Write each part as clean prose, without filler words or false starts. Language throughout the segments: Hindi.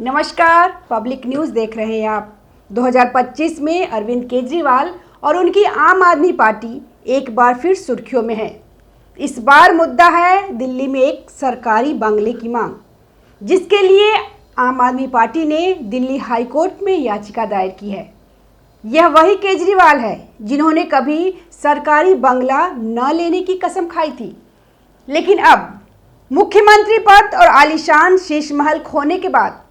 नमस्कार, पब्लिक न्यूज़ देख रहे हैं आप। 2025 में अरविंद केजरीवाल और उनकी आम आदमी पार्टी एक बार फिर सुर्खियों में है। इस बार मुद्दा है दिल्ली में एक सरकारी बंगले की मांग, जिसके लिए आम आदमी पार्टी ने दिल्ली हाई कोर्ट में याचिका दायर की है। यह वही केजरीवाल है जिन्होंने कभी सरकारी बंगला न लेने की कसम खाई थी, लेकिन अब मुख्यमंत्री पद और आलीशान शीश महल खोने के बाद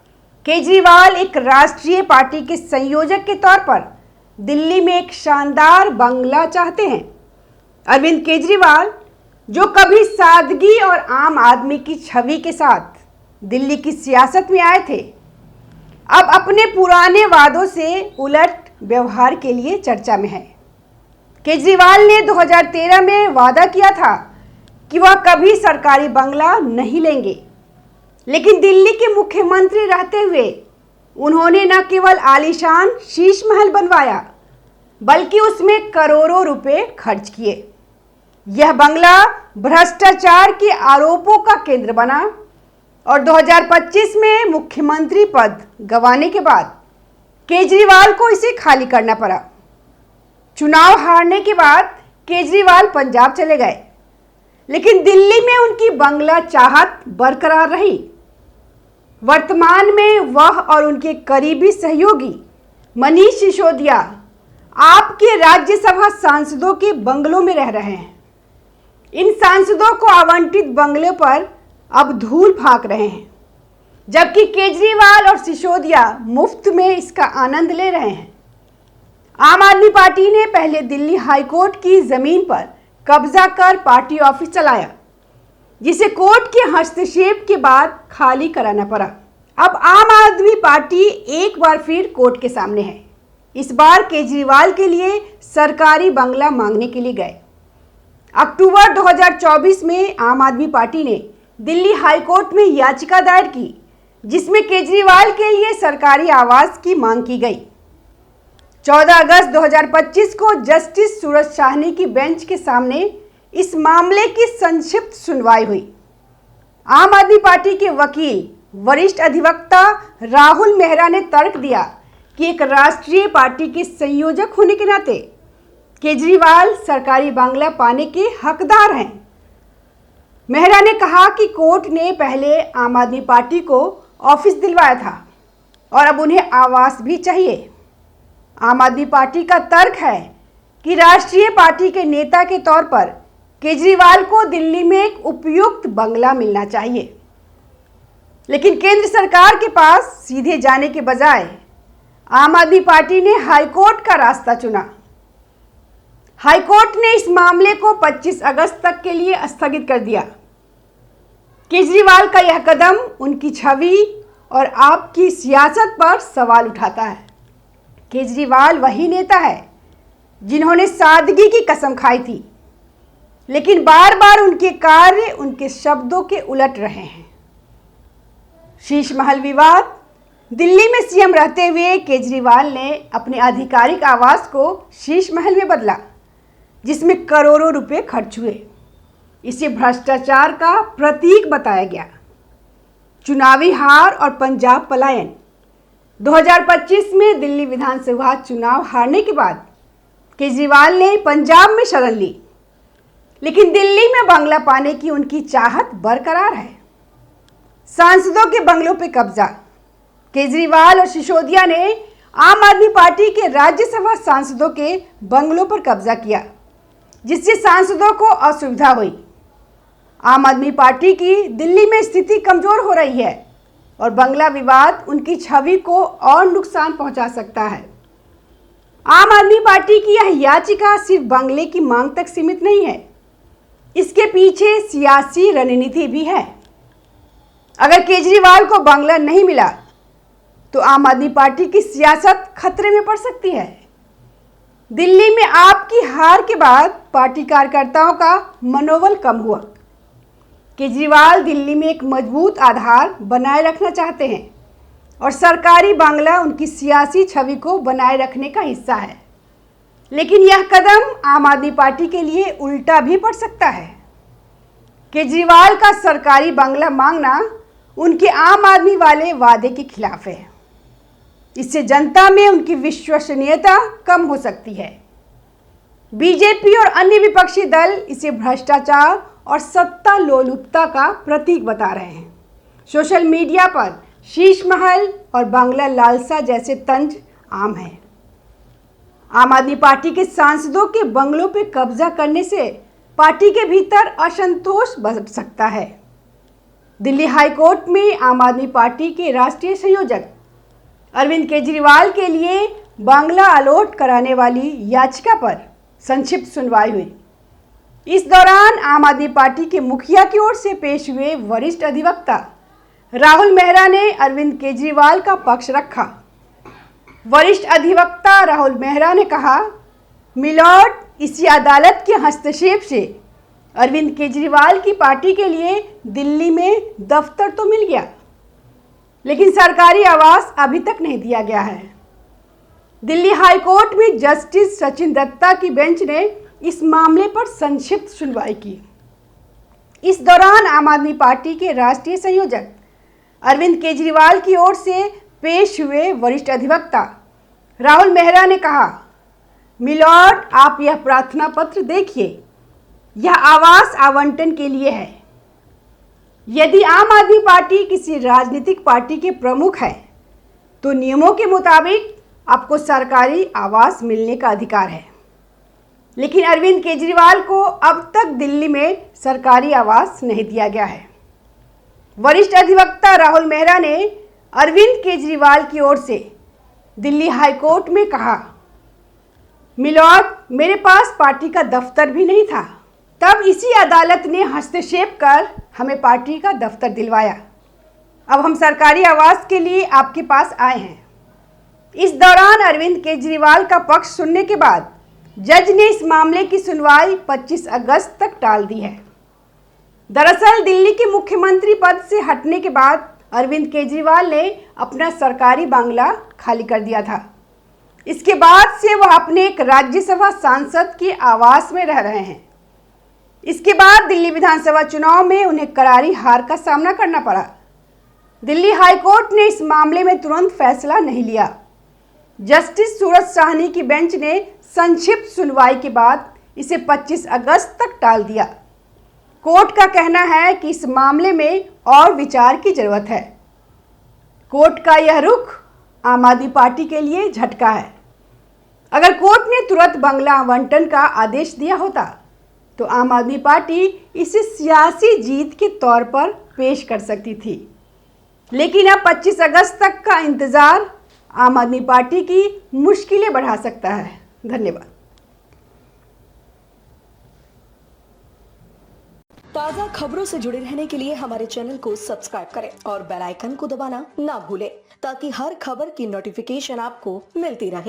केजरीवाल एक राष्ट्रीय पार्टी के संयोजक के तौर पर दिल्ली में एक शानदार बंगला चाहते हैं। अरविंद केजरीवाल, जो कभी सादगी और आम आदमी की छवि के साथ दिल्ली की सियासत में आए थे, अब अपने पुराने वादों से उलट व्यवहार के लिए चर्चा में है। केजरीवाल ने 2013 में वादा किया था कि वह कभी सरकारी बंगला नहीं लेंगे, लेकिन दिल्ली के मुख्यमंत्री रहते हुए उन्होंने न केवल आलीशान शीश महल बनवाया, बल्कि उसमें करोड़ों रुपए खर्च किए। यह बंगला भ्रष्टाचार के आरोपों का केंद्र बना और 2025 में मुख्यमंत्री पद गंवाने के बाद केजरीवाल को इसे खाली करना पड़ा। चुनाव हारने के बाद केजरीवाल पंजाब चले गए, लेकिन दिल्ली में उनकी बंगला चाहत बरकरार रही। वर्तमान में वह और उनके करीबी सहयोगी मनीष सिसोदिया आपके राज्यसभा सांसदों के बंगलों में रह रहे हैं। इन सांसदों को आवंटित बंगले पर अब धूल फांक रहे हैं, जबकि केजरीवाल और सिसोदिया मुफ्त में इसका आनंद ले रहे हैं। आम आदमी पार्टी ने पहले दिल्ली हाई कोर्ट की जमीन पर कब्जा कर पार्टी ऑफिस चलाया, जिसे कोर्ट के हस्तक्षेप के बाद खाली कराना पड़ा। अब आम आदमी पार्टी एक बार फिर कोर्ट के सामने है। इस बार केजरीवाल के लिए सरकारी बंगला मांगने के लिए गए। अक्टूबर 2024 में आम आदमी पार्टी ने दिल्ली हाई कोर्ट में याचिका दायर की, जिसमें केजरीवाल के लिए सरकारी आवास की मांग की गई। 14 अगस्त 2025 को जस्टिस सूरज शाहनी की बेंच के सामने इस मामले की संक्षिप्त सुनवाई हुई। आम आदमी पार्टी के वकील वरिष्ठ अधिवक्ता राहुल मेहरा ने तर्क दिया कि एक राष्ट्रीय पार्टी के संयोजक होने के नाते केजरीवाल सरकारी बंगला पाने के हकदार हैं। मेहरा ने कहा कि कोर्ट ने पहले आम आदमी पार्टी को ऑफिस दिलवाया था और अब उन्हें आवास भी चाहिए। आम आदमी पार्टी का तर्क है कि राष्ट्रीय पार्टी के नेता के तौर पर केजरीवाल को दिल्ली में एक उपयुक्त बंगला मिलना चाहिए, लेकिन केंद्र सरकार के पास सीधे जाने के बजाय आम आदमी पार्टी ने हाईकोर्ट का रास्ता चुना। हाईकोर्ट ने इस मामले को 25 अगस्त तक के लिए स्थगित कर दिया। केजरीवाल का यह कदम उनकी छवि और आपकी सियासत पर सवाल उठाता है। केजरीवाल वही नेता है जिन्होंने सादगी की कसम खाई थी, लेकिन बार बार उनके कार्य उनके शब्दों के उलट रहे हैं। शीश महल विवाद। दिल्ली में सीएम रहते हुए केजरीवाल ने अपने आधिकारिक आवास को शीश महल में बदला, जिसमें करोड़ों रुपए खर्च हुए। इसे भ्रष्टाचार का प्रतीक बताया गया। चुनावी हार और पंजाब पलायन। 2025 में दिल्ली विधानसभा चुनाव हारने के बाद केजरीवाल ने पंजाब में शरण ली, लेकिन दिल्ली में बंगला पाने की उनकी चाहत बरकरार है। सांसदों के बंगलों पर कब्जा। केजरीवाल और सिसोदिया ने आम आदमी पार्टी के राज्यसभा सांसदों के बंगलों पर कब्जा किया, जिससे सांसदों को असुविधा हुई। आम आदमी पार्टी की दिल्ली में स्थिति कमजोर हो रही है और बंगला विवाद उनकी छवि को और नुकसान पहुंचा सकता है। आम आदमी पार्टी की यह याचिका सिर्फ बंगले की मांग तक सीमित नहीं है, इसके पीछे सियासी रणनीति भी है। अगर केजरीवाल को बंगला नहीं मिला तो आम आदमी पार्टी की सियासत खतरे में पड़ सकती है। दिल्ली में आपकी हार के बाद पार्टी कार्यकर्ताओं का मनोबल कम हुआ। केजरीवाल दिल्ली में एक मजबूत आधार बनाए रखना चाहते हैं और सरकारी बंगला उनकी सियासी छवि को बनाए रखने का हिस्सा है, लेकिन यह कदम आम आदमी पार्टी के लिए उल्टा भी पड़ सकता है। केजरीवाल का सरकारी बंगला मांगना उनके आम आदमी वाले वादे के खिलाफ है। इससे जनता में उनकी विश्वसनीयता कम हो सकती है। बीजेपी और अन्य विपक्षी दल इसे भ्रष्टाचार और सत्ता लोलुपता का प्रतीक बता रहे हैं। सोशल मीडिया पर शीश महल और बांग्ला लालसा जैसे तंज आम है। आम आदमी पार्टी के सांसदों के बंगलों पर कब्जा करने से पार्टी के भीतर असंतोष बढ़ सकता है। दिल्ली हाईकोर्ट में आम आदमी पार्टी के राष्ट्रीय संयोजक अरविंद केजरीवाल के लिए बांग्ला अलॉट कराने वाली याचिका पर संक्षिप्त सुनवाई हुई। इस दौरान आम आदमी पार्टी के मुखिया की ओर से पेश हुए वरिष्ठ अधिवक्ता राहुल मेहरा ने अरविंद केजरीवाल का पक्ष रखा। वरिष्ठ अधिवक्ता राहुल मेहरा ने कहा, मिलॉर्ड, इसी अदालत के हस्तक्षेप से अरविंद केजरीवाल की पार्टी के लिए दिल्ली में दफ्तर तो मिल गया, लेकिन सरकारी आवास अभी तक नहीं दिया गया है। दिल्ली हाईकोर्ट में जस्टिस सचिन दत्ता की बेंच ने इस मामले पर संक्षिप्त सुनवाई की। इस दौरान आम आदमी पार्टी के राष्ट्रीय संयोजक अरविंद केजरीवाल की ओर से पेश हुए वरिष्ठ अधिवक्ता राहुल मेहरा ने कहा, मिलॉर्ड, आप यह प्रार्थना पत्र देखिए, यह आवास आवंटन के लिए है। यदि आम आदमी पार्टी किसी राजनीतिक पार्टी के प्रमुख है तो नियमों के मुताबिक आपको सरकारी आवास मिलने का अधिकार है, लेकिन अरविंद केजरीवाल को अब तक दिल्ली में सरकारी आवास नहीं दिया गया है। वरिष्ठ अधिवक्ता राहुल मेहरा ने अरविंद केजरीवाल की ओर से दिल्ली हाईकोर्ट में कहा, मिलॉर्ड, मेरे पास पार्टी का दफ्तर भी नहीं था, तब इसी अदालत ने हस्तक्षेप कर हमें पार्टी का दफ्तर दिलवाया। अब हम सरकारी आवास के लिए आपके पास आए हैं। इस दौरान अरविंद केजरीवाल का पक्ष सुनने के बाद जज ने इस मामले की सुनवाई 25 अगस्त तक टाल दी है। दरअसल दिल्ली के मुख्यमंत्री पद से हटने के बाद अरविंद केजरीवाल ने अपना सरकारी बांग्ला खाली कर दिया था। इसके बाद से वह अपने एक राज्यसभा सांसद के आवास में रह रहे हैं। इसके बाद दिल्ली विधानसभा चुनाव में उन्हें करारी हार का सामना करना पड़ा। दिल्ली हाईकोर्ट ने इस मामले में तुरंत फैसला नहीं लिया। जस्टिस सूरज साहनी की बेंच ने संक्षिप्त सुनवाई के बाद इसे 25 अगस्त तक टाल दिया। कोर्ट का कहना है कि इस मामले में और विचार की जरूरत है। कोर्ट का यह रुख आम आदमी पार्टी के लिए झटका है। अगर कोर्ट ने तुरंत बांग्ला आवंटन का आदेश दिया होता तो आम आदमी पार्टी इसे सियासी जीत के तौर पर पेश कर सकती थी, लेकिन अब 25 अगस्त तक का इंतजार आम आदमी पार्टी की मुश्किलें बढ़ा सकता है। धन्यवाद। ताज़ा खबरों से जुड़े रहने के लिए हमारे चैनल को सब्सक्राइब करें और बेल आइकन को दबाना ना भूलें, ताकि हर खबर की नोटिफिकेशन आपको मिलती रहे।